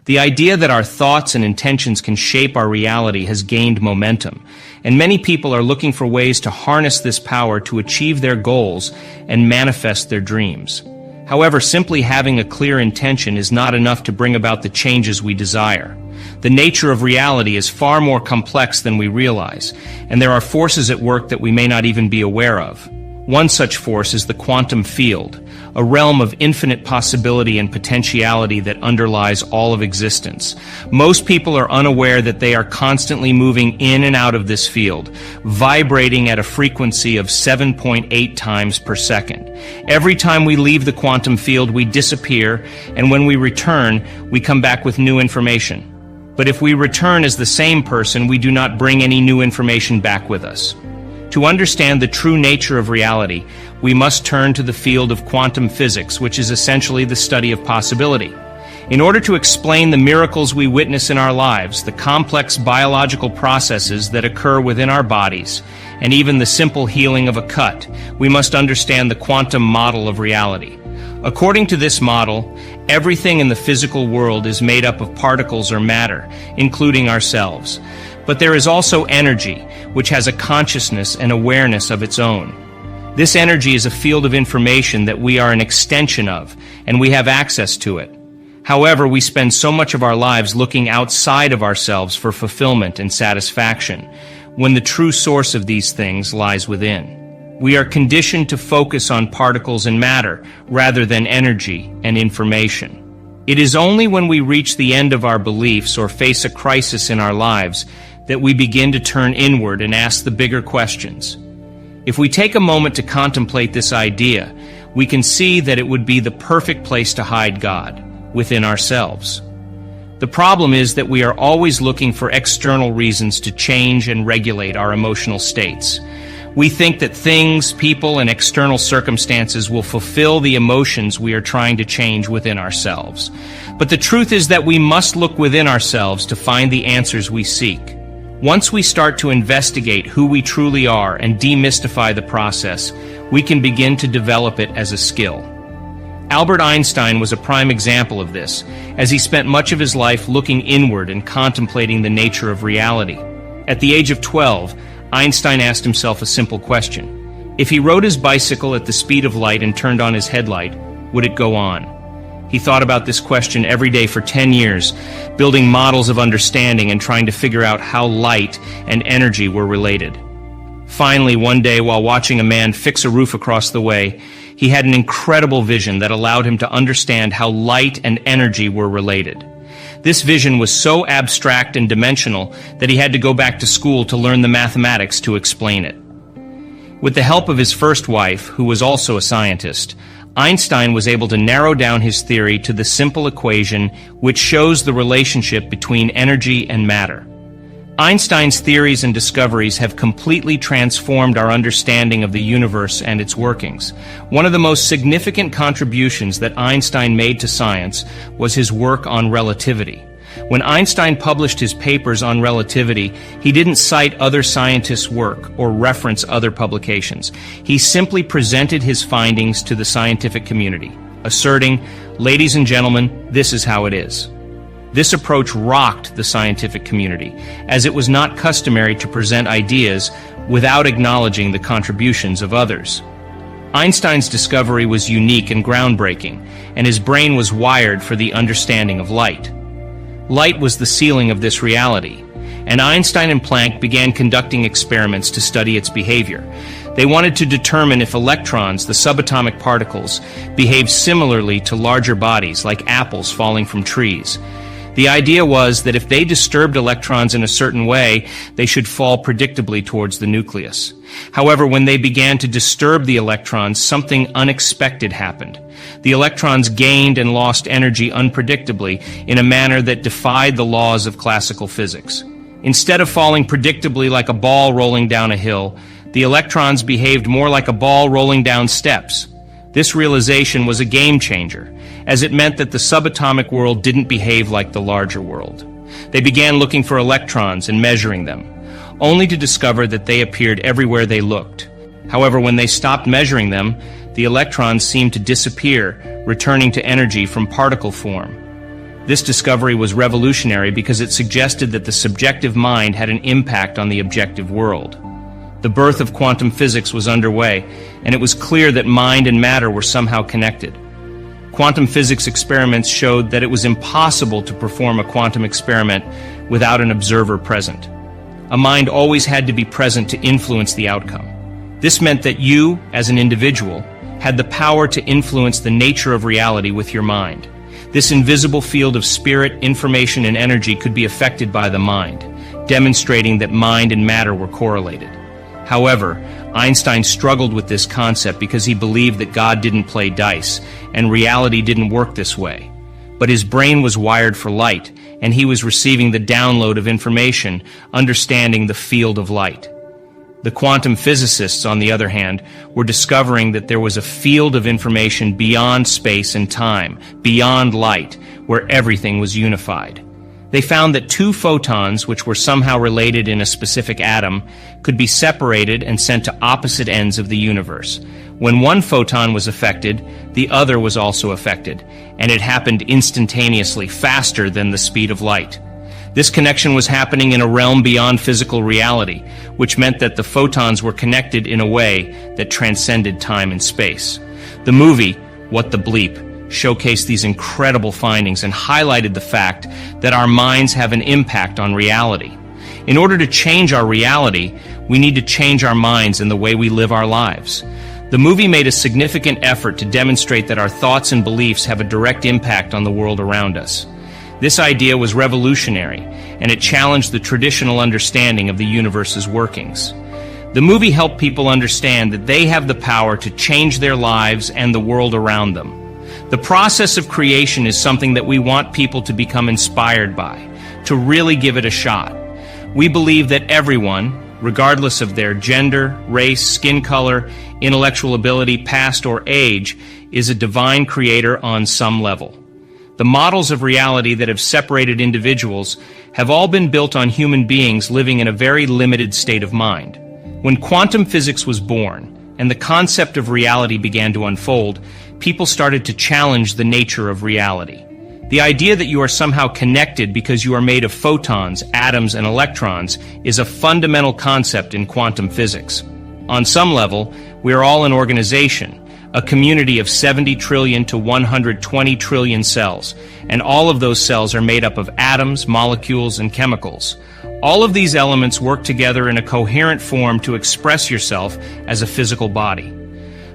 The idea that our thoughts and intentions can shape our reality has gained momentum, and many people are looking for ways to harness this power to achieve their goals and manifest their dreams. However, simply having a clear intention is not enough to bring about the changes we desire. The nature of reality is far more complex than we realize, and there are forces at work that we may not even be aware of. One such force is the quantum field, a realm of infinite possibility and potentiality that underlies all of existence. Most people are unaware that they are constantly moving in and out of this field, vibrating at a frequency of 7.8 times per second. Every time we leave the quantum field, we disappear, and when we return, we come back with new information. But if we return as the same person, we do not bring any new information back with us. To understand the true nature of reality, we must turn to the field of quantum physics, which is essentially the study of possibility. In order to explain the miracles we witness in our lives, the complex biological processes that occur within our bodies, and even the simple healing of a cut, we must understand the quantum model of reality. According to this model, everything in the physical world is made up of particles or matter, including ourselves. But there is also energy, which has a consciousness and awareness of its own. This energy is a field of information that we are an extension of, and we have access to it. However, we spend so much of our lives looking outside of ourselves for fulfillment and satisfaction, when the true source of these things lies within. We are conditioned to focus on particles and matter, rather than energy and information. It is only when we reach the end of our beliefs or face a crisis in our lives that we begin to turn inward and ask the bigger questions. If we take a moment to contemplate this idea, we can see that it would be the perfect place to hide God, within ourselves. The problem is that we are always looking for external reasons to change and regulate our emotional states. We think that things, people, and external circumstances will fulfill the emotions we are trying to change within ourselves. But the truth is that we must look within ourselves to find the answers we seek. Once we start to investigate who we truly are and demystify the process, we can begin to develop it as a skill. Albert Einstein was a prime example of this, as he spent much of his life looking inward and contemplating the nature of reality. At the age of 12, Einstein asked himself a simple question. If he rode his bicycle at the speed of light and turned on his headlight, would it go on? He thought about this question every day for 10 years, building models of understanding and trying to figure out how light and energy were related. Finally, one day, while watching a man fix a roof across the way, he had an incredible vision that allowed him to understand how light and energy were related. This vision was so abstract and dimensional that he had to go back to school to learn the mathematics to explain it. With the help of his first wife, who was also a scientist, Einstein was able to narrow down his theory to the simple equation which shows the relationship between energy and matter. Einstein's theories and discoveries have completely transformed our understanding of the universe and its workings. One of the most significant contributions that Einstein made to science was his work on relativity. When Einstein published his papers on relativity, he didn't cite other scientists' work or reference other publications. He simply presented his findings to the scientific community, asserting, "Ladies and gentlemen, this is how it is." This approach rocked the scientific community, as it was not customary to present ideas without acknowledging the contributions of others. Einstein's discovery was unique and groundbreaking, and his brain was wired for the understanding of light. Light was the ceiling of this reality, and Einstein and Planck began conducting experiments to study its behavior. They wanted to determine if electrons, the subatomic particles, behaved similarly to larger bodies, like apples falling from trees. The idea was that if they disturbed electrons in a certain way, they should fall predictably towards the nucleus. However, when they began to disturb the electrons, something unexpected happened. The electrons gained and lost energy unpredictably in a manner that defied the laws of classical physics. Instead of falling predictably like a ball rolling down a hill, the electrons behaved more like a ball rolling down steps. This realization was a game changer, as it meant that the subatomic world didn't behave like the larger world. They began looking for electrons and measuring them, only to discover that they appeared everywhere they looked. However, when they stopped measuring them, the electrons seemed to disappear, returning to energy from particle form. This discovery was revolutionary because it suggested that the subjective mind had an impact on the objective world. The birth of quantum physics was underway, and it was clear that mind and matter were somehow connected. Quantum physics experiments showed that it was impossible to perform a quantum experiment without an observer present. A mind always had to be present to influence the outcome. This meant that you, as an individual, had the power to influence the nature of reality with your mind. This invisible field of spirit, information, and energy could be affected by the mind, demonstrating that mind and matter were correlated. However, Einstein struggled with this concept because he believed that God didn't play dice, and reality didn't work this way. But his brain was wired for light, and he was receiving the download of information, understanding the field of light. The quantum physicists, on the other hand, were discovering that there was a field of information beyond space and time, beyond light, where everything was unified. They found that two photons, which were somehow related in a specific atom, could be separated and sent to opposite ends of the universe. When one photon was affected, the other was also affected, and it happened instantaneously, faster than the speed of light. This connection was happening in a realm beyond physical reality, which meant that the photons were connected in a way that transcended time and space. The movie, What the Bleep, showcased these incredible findings and highlighted the fact that our minds have an impact on reality. In order to change our reality, we need to change our minds and the way we live our lives. The movie made a significant effort to demonstrate that our thoughts and beliefs have a direct impact on the world around us. This idea was revolutionary, and it challenged the traditional understanding of the universe's workings. The movie helped people understand that they have the power to change their lives and the world around them. The process of creation is something that we want people to become inspired by, to really give it a shot. We believe that everyone, regardless of their gender, race, skin color, intellectual ability, past, or age, is a divine creator on some level. The models of reality that have separated individuals have all been built on human beings living in a very limited state of mind. When quantum physics was born, and the concept of reality began to unfold, people started to challenge the nature of reality. The idea that you are somehow connected because you are made of photons, atoms, and electrons is a fundamental concept in quantum physics. On some level, we are all an organization, a community of 70 trillion to 120 trillion cells, and all of those cells are made up of atoms, molecules, and chemicals. All of these elements work together in a coherent form to express yourself as a physical body.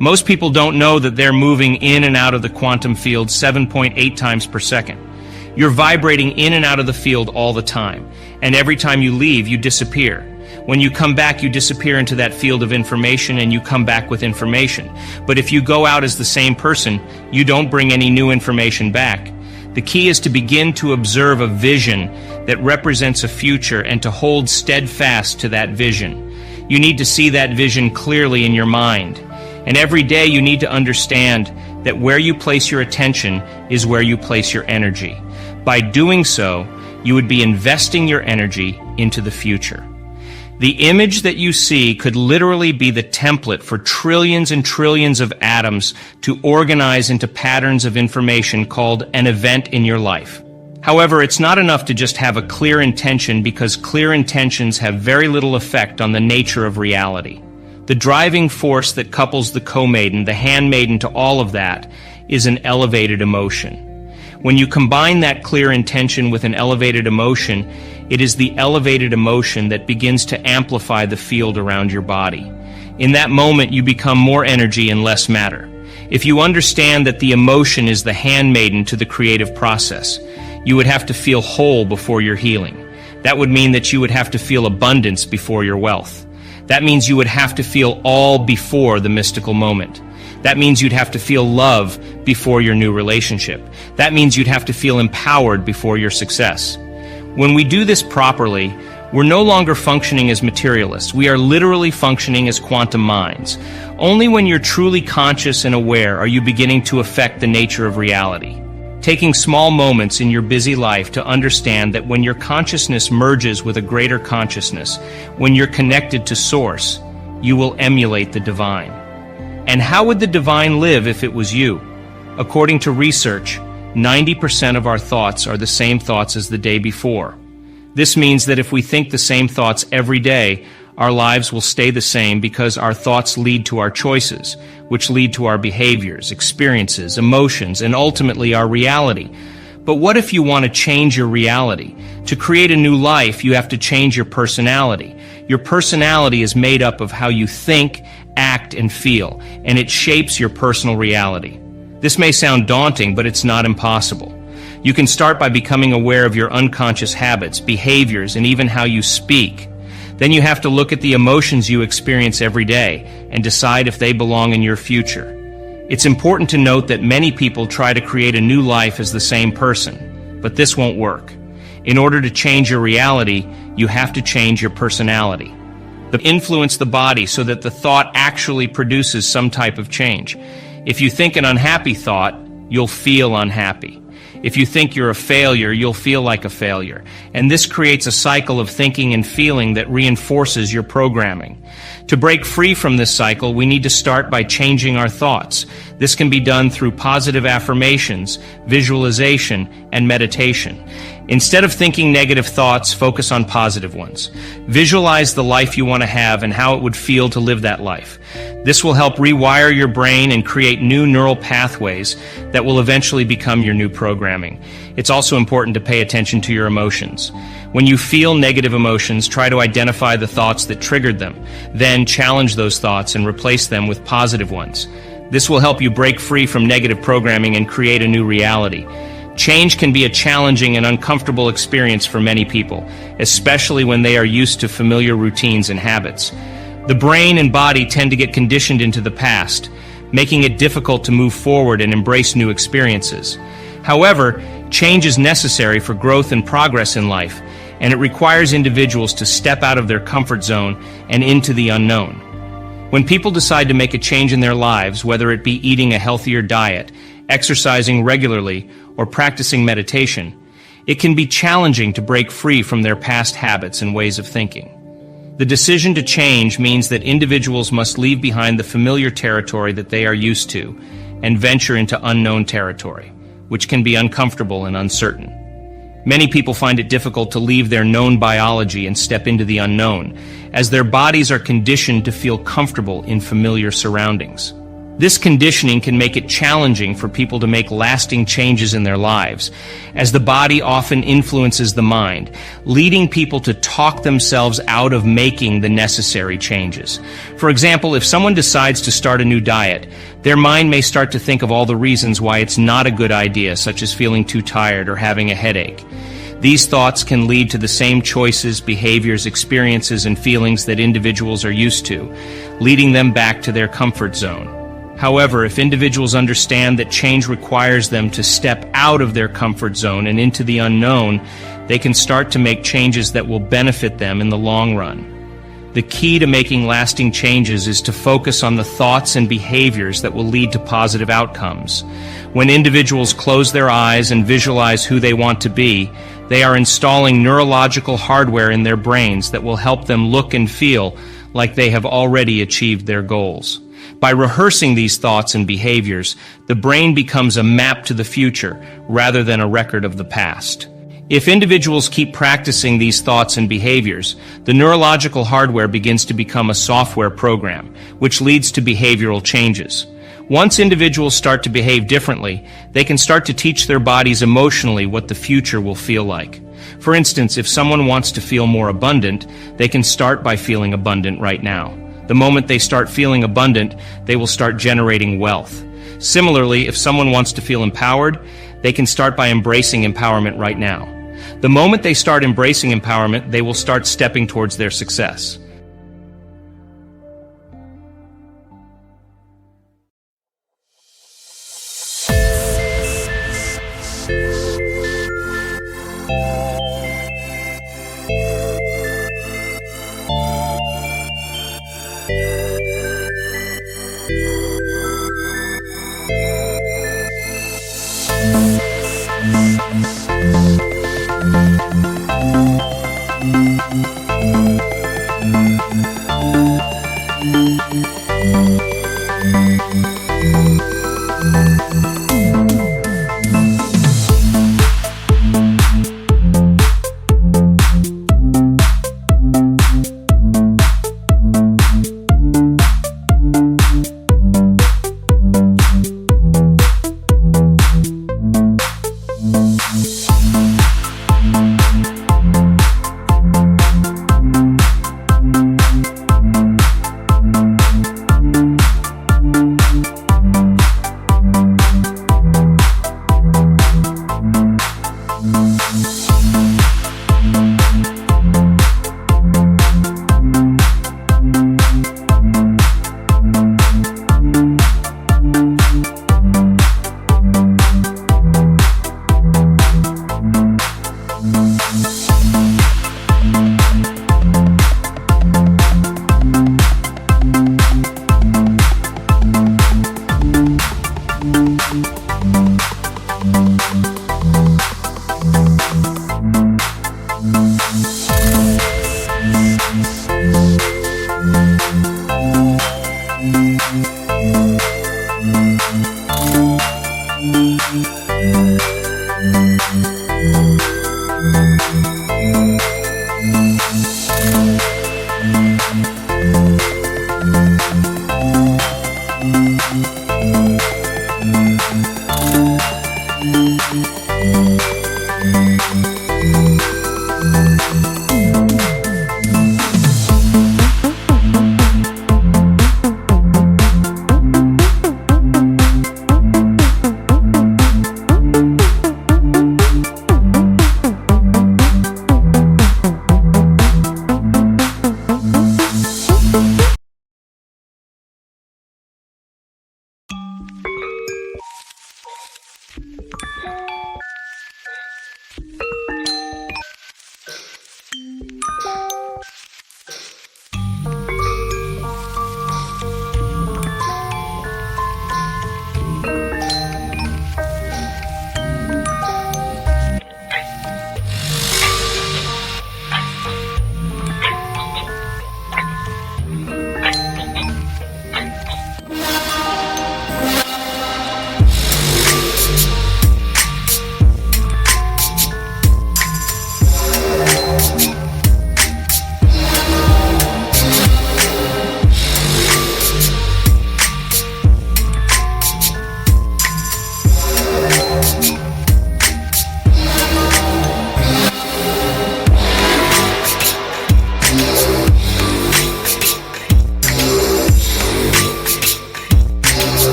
Most people don't know that they're moving in and out of the quantum field 7.8 times per second. You're vibrating in and out of the field all the time, and every time you leave, you disappear. When you come back, you disappear into that field of information, and you come back with information. But if you go out as the same person, you don't bring any new information back. The key is to begin to observe a vision that represents a future and to hold steadfast to that vision. You need to see that vision clearly in your mind. And every day you need to understand that where you place your attention is where you place your energy. By doing so, you would be investing your energy into the future. The image that you see could literally be the template for trillions and trillions of atoms to organize into patterns of information called an event in your life. However, it's not enough to just have a clear intention, because clear intentions have very little effect on the nature of reality. The driving force that couples the co-maiden, the handmaiden, to all of that is an elevated emotion. When you combine that clear intention with an elevated emotion, it is the elevated emotion that begins to amplify the field around your body. In that moment, you become more energy and less matter. If you understand that the emotion is the handmaiden to the creative process, you would have to feel whole before your healing. That would mean that you would have to feel abundance before your wealth. That means you would have to feel all before the mystical moment. That means you'd have to feel love before your new relationship. That means you'd have to feel empowered before your success. When we do this properly, we're no longer functioning as materialists. We are literally functioning as quantum minds. Only when you're truly conscious and aware are you beginning to affect the nature of reality. Taking small moments in your busy life to understand that when your consciousness merges with a greater consciousness, when you're connected to Source, you will emulate the divine. And how would the divine live if it was you? According to research, 90% of our thoughts are the same thoughts as the day before. This means that if we think the same thoughts every day, our lives will stay the same because our thoughts lead to our choices, which lead to our behaviors, experiences, emotions, and ultimately our reality. But what if you want to change your reality? To create a new life, you have to change your personality. Your personality is made up of how you think, act, and feel, and it shapes your personal reality. This may sound daunting, but it's not impossible. You can start by becoming aware of your unconscious habits, behaviors, and even how you speak. Then you have to look at the emotions you experience every day and decide if they belong in your future. It's important to note that many people try to create a new life as the same person, but this won't work. In order to change your reality, you have to change your personality. Influence the body so that the thought actually produces some type of change. If you think an unhappy thought, you'll feel unhappy. If you think you're a failure, you'll feel like a failure. And this creates a cycle of thinking and feeling that reinforces your programming. To break free from this cycle, we need to start by changing our thoughts. This can be done through positive affirmations, visualization, and meditation. Instead of thinking negative thoughts, focus on positive ones. Visualize the life you want to have and how it would feel to live that life. This will help rewire your brain and create new neural pathways that will eventually become your new programming. It's also important to pay attention to your emotions. When you feel negative emotions, try to identify the thoughts that triggered them. Then challenge those thoughts and replace them with positive ones. This will help you break free from negative programming and create a new reality. Change can be a challenging and uncomfortable experience for many people, especially when they are used to familiar routines and habits. The brain and body tend to get conditioned into the past, making it difficult to move forward and embrace new experiences. However, change is necessary for growth and progress in life, and it requires individuals to step out of their comfort zone and into the unknown. When people decide to make a change in their lives, whether it be eating a healthier diet, exercising regularly, or practicing meditation, it can be challenging to break free from their past habits and ways of thinking. The decision to change means that individuals must leave behind the familiar territory that they are used to and venture into unknown territory, which can be uncomfortable and uncertain. Many people find it difficult to leave their known biology and step into the unknown, as their bodies are conditioned to feel comfortable in familiar surroundings. This conditioning can make it challenging for people to make lasting changes in their lives, as the body often influences the mind, leading people to talk themselves out of making the necessary changes. For example, if someone decides to start a new diet, their mind may start to think of all the reasons why it's not a good idea, such as feeling too tired or having a headache. These thoughts can lead to the same choices, behaviors, experiences, and feelings that individuals are used to, leading them back to their comfort zone. However, if individuals understand that change requires them to step out of their comfort zone and into the unknown, they can start to make changes that will benefit them in the long run. The key to making lasting changes is to focus on the thoughts and behaviors that will lead to positive outcomes. When individuals close their eyes and visualize who they want to be, they are installing neurological hardware in their brains that will help them look and feel like they have already achieved their goals. By rehearsing these thoughts and behaviors, the brain becomes a map to the future rather than a record of the past. If individuals keep practicing these thoughts and behaviors, the neurological hardware begins to become a software program, which leads to behavioral changes. Once individuals start to behave differently, they can start to teach their bodies emotionally what the future will feel like. For instance, if someone wants to feel more abundant, they can start by feeling abundant right now. The moment they start feeling abundant, they will start generating wealth. Similarly, if someone wants to feel empowered, they can start by embracing empowerment right now. The moment they start embracing empowerment, they will start stepping towards their success.